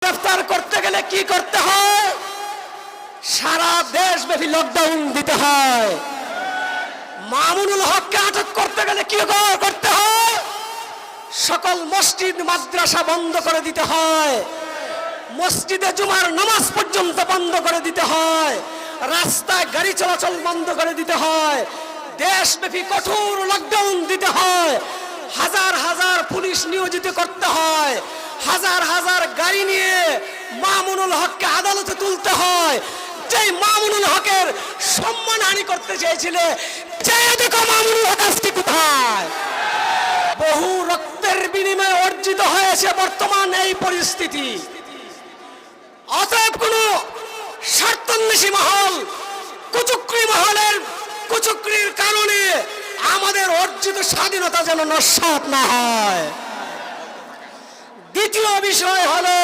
গ্রেফতার করতে গেলে কি করতে হয়? সারা দেশব্যাপী লকডাউন দিতে হয়। মামুনুল হককে আটক করতে গেলে কি করতে হয়? সকল মসজিদ মাদ্রাসা বন্ধ করে দিতে হয়। মসজিদে জুমার নামাজ পর্যন্ত বন্ধ করে দিতে হয়। রাস্তায় গাড়ি চলাচল বন্ধ করে দিতে হয়। দেশব্যাপী কঠোর লকডাউন দিতে হয়। হাজার হাজার পুলিশ নিয়োজিত করতে হয়। হাজার হাজার গাড়ি নিয়ে মামুনুল হককে আদালতে তুলতে হয়। যে মামুনুল হকের সম্মানহানি করতে চেয়েছিলে, চেয়ে দেখো মামুনুল হক আজকে কোথায়? বহু রক্তের বিনিময়ে অর্জিত হয়েছে বর্তমান এই পরিস্থিতি। অতএব কোন স্বার্থান্বেষী মহল, কুচক্রী মহলের কুচক্রির কারণে আমাদের অর্জিত স্বাধীনতা যেন নস্যাৎ না হয়। দ্বিতীয় বিষয় হলো